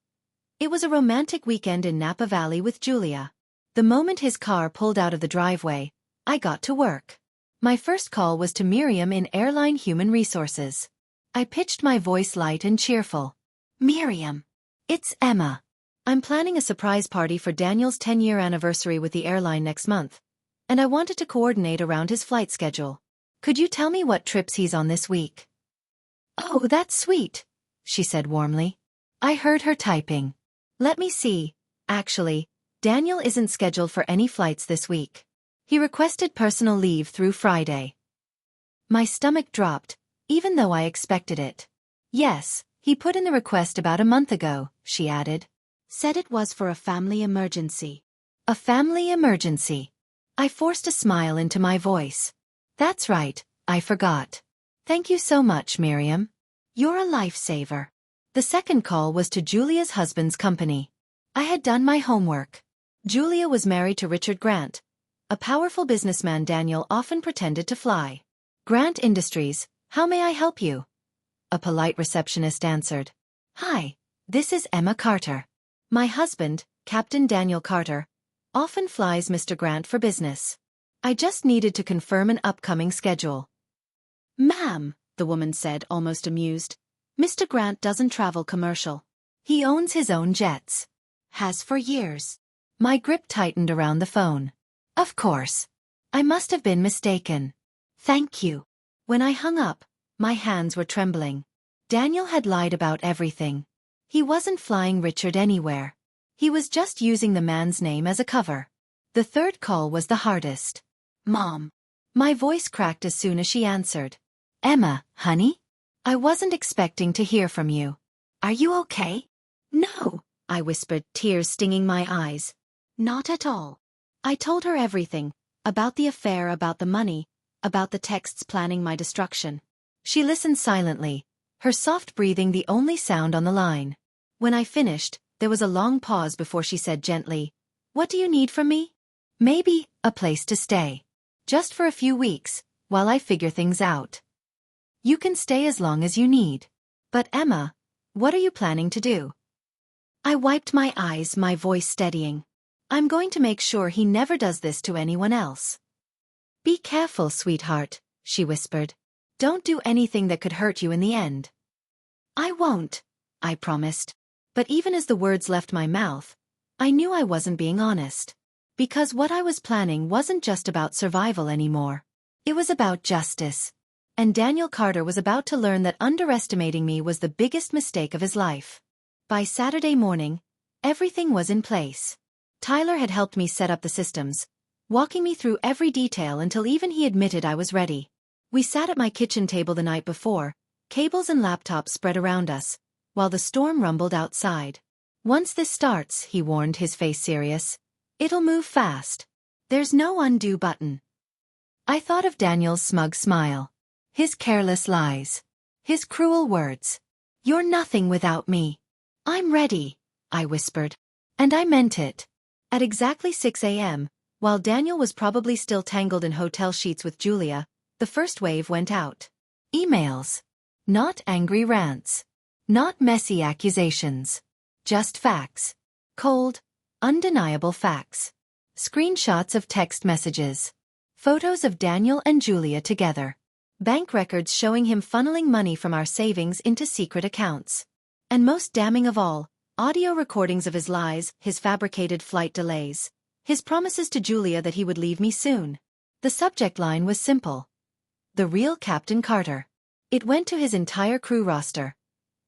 It was a romantic weekend in Napa Valley with Julia. The moment his car pulled out of the driveway, I got to work. My first call was to Miriam in Airline Human Resources. I pitched my voice light and cheerful. "Miriam, it's Emma. I'm planning a surprise party for Daniel's 10-year anniversary with the airline next month, and I wanted to coordinate around his flight schedule. Could you tell me what trips he's on this week? Oh, that's sweet, she said warmly. I heard her typing. Let me see. Actually, Daniel isn't scheduled for any flights this week. He requested personal leave through Friday. My stomach dropped, even though I expected it. Yes, he put in the request about a month ago, she added. Said it was for a family emergency. A family emergency. I forced a smile into my voice. That's right, I forgot. Thank you so much, Miriam. You're a lifesaver. The second call was to Julia's husband's company. I had done my homework. Julia was married to Richard Grant, a powerful businessman Daniel often pretended to fly. Grant Industries, how may I help you? A polite receptionist answered. Hi, this is Emma Carter. My husband, Captain Daniel Carter, often flies Mr. Grant for business. I just needed to confirm an upcoming schedule. Ma'am, the woman said, almost amused, Mr. Grant doesn't travel commercial. He owns his own jets. Has for years. My grip tightened around the phone. Of course. I must have been mistaken. Thank you. When I hung up, my hands were trembling. Daniel had lied about everything. He wasn't flying Richard anywhere. He was just using the man's name as a cover. The third call was the hardest. Mom. My voice cracked as soon as she answered. Emma, honey? I wasn't expecting to hear from you. Are you okay? No, I whispered, tears stinging my eyes. Not at all. I told her everything, about the affair, about the money, about the texts planning my destruction. She listened silently, her soft breathing the only sound on the line. When I finished, there was a long pause before she said gently, What do you need from me? Maybe a place to stay. Just for a few weeks, while I figure things out. You can stay as long as you need. But Emma, what are you planning to do? I wiped my eyes, my voice steadying. I'm going to make sure he never does this to anyone else. Be careful, sweetheart, she whispered. Don't do anything that could hurt you in the end. I won't, I promised. But even as the words left my mouth, I knew I wasn't being honest. Because what I was planning wasn't just about survival anymore. It was about justice. And Daniel Carter was about to learn that underestimating me was the biggest mistake of his life. By Saturday morning, everything was in place. Tyler had helped me set up the systems, walking me through every detail until even he admitted I was ready. We sat at my kitchen table the night before, cables and laptops spread around us, while the storm rumbled outside. Once this starts, he warned, his face serious, it'll move fast. There's no undo button. I thought of Daniel's smug smile. His careless lies. His cruel words. You're nothing without me. I'm ready, I whispered. And I meant it. At exactly 6 a.m., while Daniel was probably still tangled in hotel sheets with Julia, the first wave went out. Emails. Not angry rants. Not messy accusations. Just facts. Cold, undeniable facts. Screenshots of text messages. Photos of Daniel and Julia together. Bank records showing him funneling money from our savings into secret accounts. And most damning of all, audio recordings of his lies, his fabricated flight delays, his promises to Julia that he would leave me soon. The subject line was simple. The real Captain Carter. It went to his entire crew roster.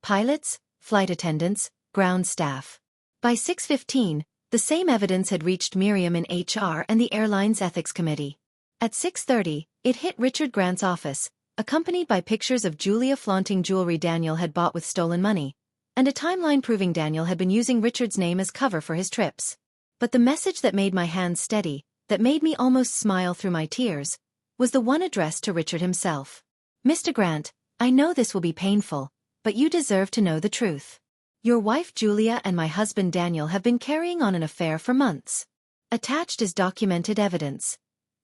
Pilots, flight attendants, ground staff. By 6:15, the same evidence had reached Miriam in HR and the airline's ethics committee. At 6:30, it hit Richard Grant's office, accompanied by pictures of Julia flaunting jewelry Daniel had bought with stolen money, and a timeline proving Daniel had been using Richard's name as cover for his trips. But the message that made my hands steady, that made me almost smile through my tears, was the one addressed to Richard himself. Mr. Grant, I know this will be painful, but you deserve to know the truth. Your wife Julia and my husband Daniel have been carrying on an affair for months. Attached is documented evidence.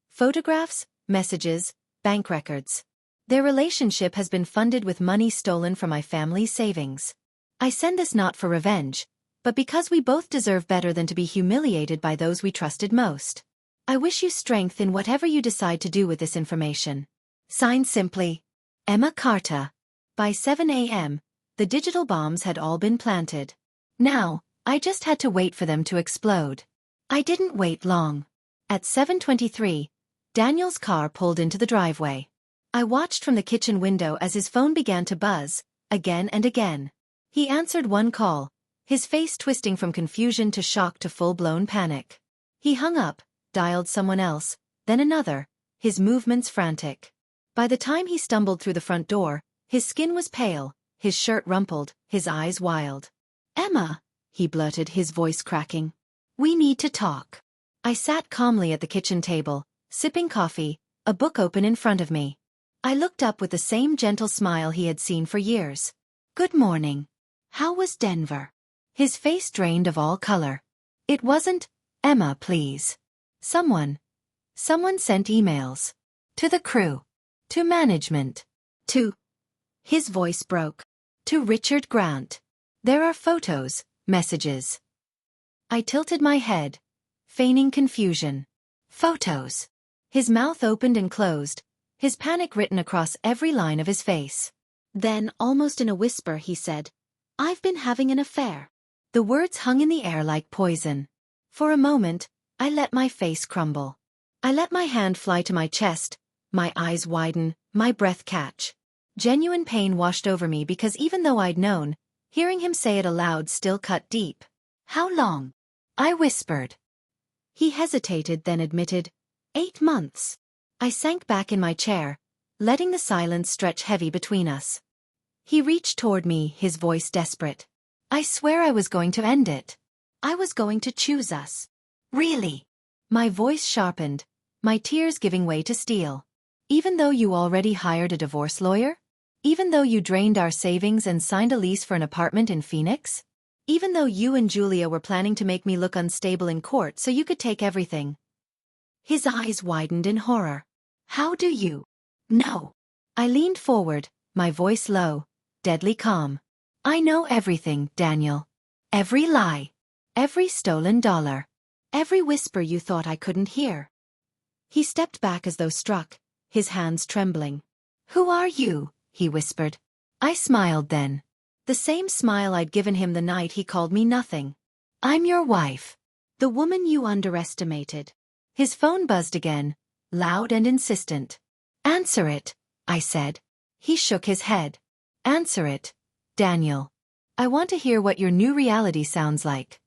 Photographs, messages, bank records. Their relationship has been funded with money stolen from my family's savings. I send this not for revenge, but because we both deserve better than to be humiliated by those we trusted most. I wish you strength in whatever you decide to do with this information. Signed simply, Emma Carter. By 7 a.m., the digital bombs had all been planted. Now, I just had to wait for them to explode. I didn't wait long. At 7:23, Daniel's car pulled into the driveway. I watched from the kitchen window as his phone began to buzz, again and again. He answered one call, his face twisting from confusion to shock to full-blown panic. He hung up, dialed someone else, then another, his movements frantic. By the time he stumbled through the front door, his skin was pale, his shirt rumpled, his eyes wild. "Emma," he blurted, his voice cracking. "We need to talk." I sat calmly at the kitchen table, sipping coffee, a book open in front of me. I looked up with the same gentle smile he had seen for years. "Good morning. How was Denver?" His face drained of all color. "It wasn't, Emma, please. Someone sent emails. To the crew. To management. To..." His voice broke. "To Richard Grant. There are photos, messages." I tilted my head, feigning confusion. "Photos?" His mouth opened and closed, his panic written across every line of his face. Then, almost in a whisper, he said, "I've been having an affair." The words hung in the air like poison. For a moment, I let my face crumble. I let my hand fly to my chest, my eyes widen, my breath catch. Genuine pain washed over me because even though I'd known, hearing him say it aloud still cut deep. "How long?" I whispered. He hesitated, then admitted, 8 months. I sank back in my chair, letting the silence stretch heavy between us. He reached toward me, his voice desperate. "I swear I was going to end it. I was going to choose us." "Really?" My voice sharpened, my tears giving way to steel. "Even though you already hired a divorce lawyer? Even though you drained our savings and signed a lease for an apartment in Phoenix? Even though you and Julia were planning to make me look unstable in court so you could take everything?" His eyes widened in horror. "How do you know?" I leaned forward, my voice low, deadly calm. "I know everything, Daniel. Every lie. Every stolen dollar. Every whisper you thought I couldn't hear." He stepped back as though struck, his hands trembling. "Who are you?" he whispered. I smiled then. The same smile I'd given him the night he called me nothing. "I'm your wife. The woman you underestimated." His phone buzzed again, loud and insistent. "Answer it," I said. He shook his head. "Answer it, Daniel. I want to hear what your new reality sounds like."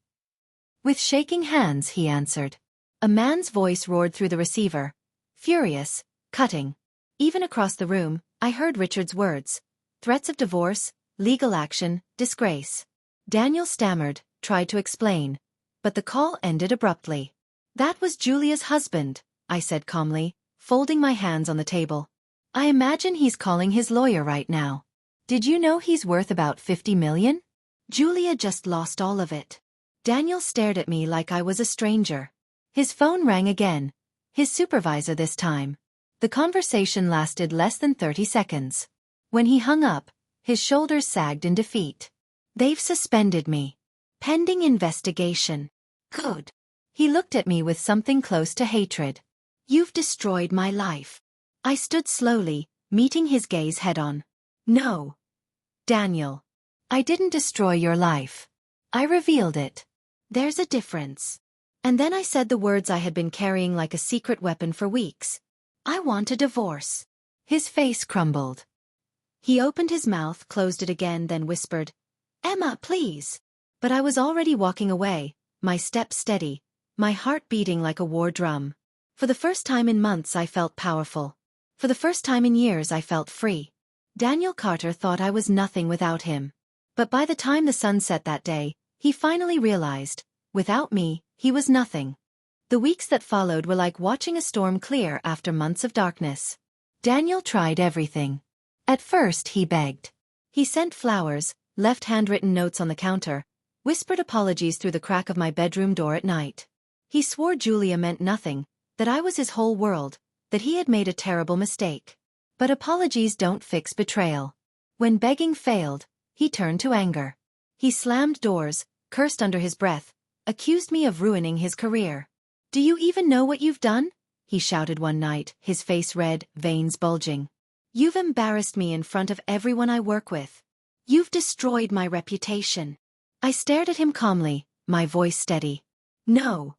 With shaking hands, he answered. A man's voice roared through the receiver, furious, cutting. Even across the room, I heard Richard's words. Threats of divorce, legal action, disgrace. Daniel stammered, tried to explain, but the call ended abruptly. "That was Julia's husband," I said calmly, folding my hands on the table. "I imagine he's calling his lawyer right now. Did you know he's worth about 50 million? Julia just lost all of it." Daniel stared at me like I was a stranger. His phone rang again, his supervisor this time. The conversation lasted less than 30 seconds. When he hung up, his shoulders sagged in defeat. "They've suspended me. Pending investigation." "Good." He looked at me with something close to hatred. "You've destroyed my life." I stood slowly, meeting his gaze head-on. "No, Daniel. I didn't destroy your life. I revealed it. There's a difference." And then I said the words I had been carrying like a secret weapon for weeks. "I want a divorce." His face crumbled. He opened his mouth, closed it again, then whispered, "Emma, please." But I was already walking away, my steps steady, my heart beating like a war drum. For the first time in months I felt powerful. For the first time in years I felt free. Daniel Carter thought I was nothing without him. But by the time the sun set that day, he finally realized, without me, he was nothing. The weeks that followed were like watching a storm clear after months of darkness. Daniel tried everything. At first he begged. He sent flowers, left handwritten notes on the counter, whispered apologies through the crack of my bedroom door at night. He swore Julia meant nothing, that I was his whole world, that he had made a terrible mistake. But apologies don't fix betrayal. When begging failed, he turned to anger. He slammed doors, cursed under his breath, accused me of ruining his career. "Do you even know what you've done?" he shouted one night, his face red, veins bulging. "You've embarrassed me in front of everyone I work with. You've destroyed my reputation." I stared at him calmly, my voice steady. "No,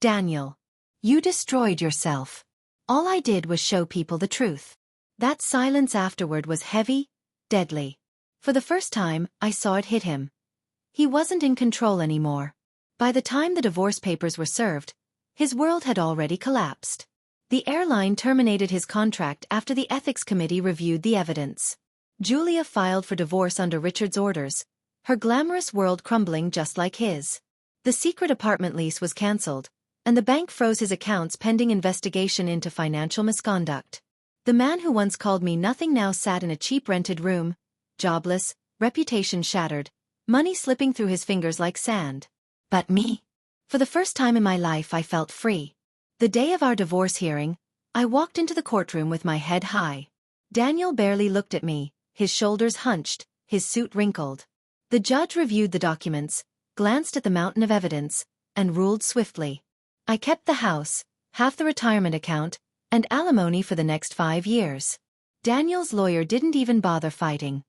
Daniel. You destroyed yourself. All I did was show people the truth." That silence afterward was heavy, deadly. For the first time, I saw it hit him. He wasn't in control anymore. By the time the divorce papers were served, his world had already collapsed. The airline terminated his contract after the ethics committee reviewed the evidence. Julia filed for divorce under Richard's orders, her glamorous world crumbling just like his. The secret apartment lease was cancelled, and the bank froze his accounts pending investigation into financial misconduct. The man who once called me nothing now sat in a cheap rented room, jobless, reputation shattered, money slipping through his fingers like sand. But me? For the first time in my life I felt free. The day of our divorce hearing, I walked into the courtroom with my head high. Daniel barely looked at me, his shoulders hunched, his suit wrinkled. The judge reviewed the documents, glanced at the mountain of evidence, and ruled swiftly. I kept the house, half the retirement account, and alimony for the next 5 years. Daniel's lawyer didn't even bother fighting.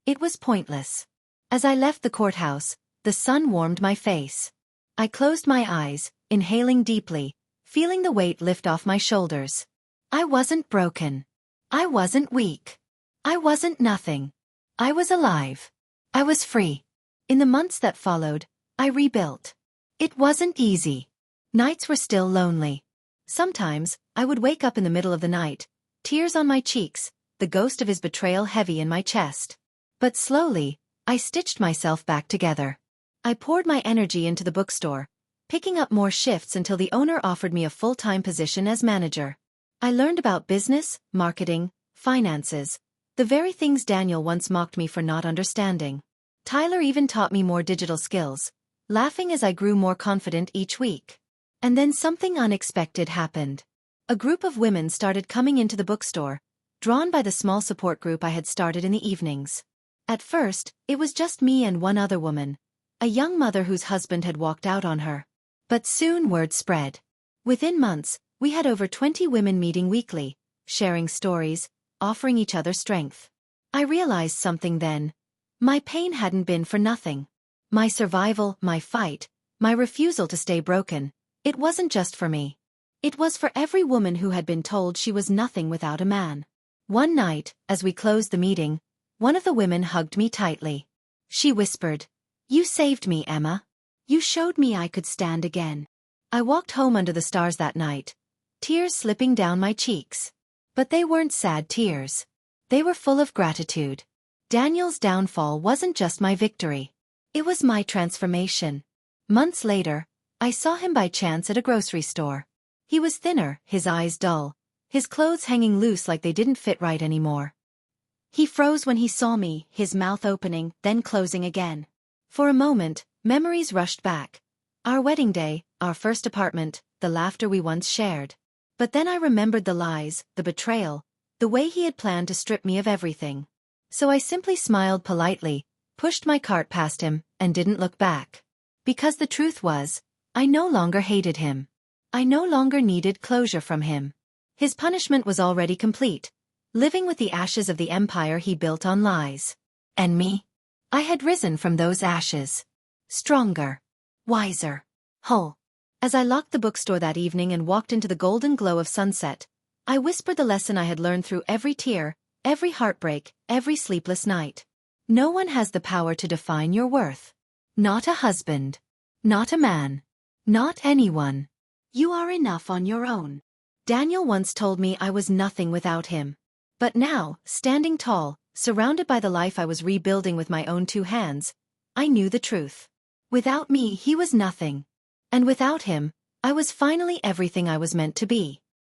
It was pointless. As I left the courthouse, the sun warmed my face. I closed my eyes, inhaling deeply, feeling the weight lift off my shoulders. I wasn't broken. I wasn't weak. I wasn't nothing. I was alive. I was free. In the months that followed, I rebuilt. It wasn't easy. Nights were still lonely. Sometimes, I would wake up in the middle of the night, tears on my cheeks, the ghost of his betrayal heavy in my chest. But slowly, I stitched myself back together. I poured my energy into the bookstore, picking up more shifts until the owner offered me a full-time position as manager. I learned about business, marketing, finances, the very things Daniel once mocked me for not understanding. Tyler even taught me more digital skills, laughing as I grew more confident each week. And then something unexpected happened. A group of women started coming into the bookstore, drawn by the small support group I had started in the evenings. At first, it was just me and one other woman, a young mother whose husband had walked out on her. But soon word spread. Within months, we had over 20 women meeting weekly, sharing stories, offering each other strength. I realized something then. My pain hadn't been for nothing. My survival, my fight, my refusal to stay broken, it wasn't just for me. It was for every woman who had been told she was nothing without a man. One night, as we closed the meeting, one of the women hugged me tightly. She whispered, "You saved me, Emma. You showed me I could stand again." I walked home under the stars that night, tears slipping down my cheeks. But they weren't sad tears. They were full of gratitude. Daniel's downfall wasn't just my victory. It was my transformation. Months later, I saw him by chance at a grocery store. He was thinner, his eyes dull, his clothes hanging loose like they didn't fit right anymore. He froze when he saw me, his mouth opening, then closing again. For a moment, memories rushed back. Our wedding day, our first apartment, the laughter we once shared. But then I remembered the lies, the betrayal, the way he had planned to strip me of everything. So I simply smiled politely, pushed my cart past him, and didn't look back. Because the truth was, I no longer hated him. I no longer needed closure from him. His punishment was already complete, living with the ashes of the empire he built on lies. And me? I had risen from those ashes. Stronger. Wiser. Whole. As I locked the bookstore that evening and walked into the golden glow of sunset, I whispered the lesson I had learned through every tear, every heartbreak, every sleepless night. No one has the power to define your worth. Not a husband. Not a man. Not anyone. You are enough on your own. Daniel once told me I was nothing without him. But now, standing tall, surrounded by the life I was rebuilding with my own 2 hands, I knew the truth. Without me, he was nothing. And without him, I was finally everything I was meant to be.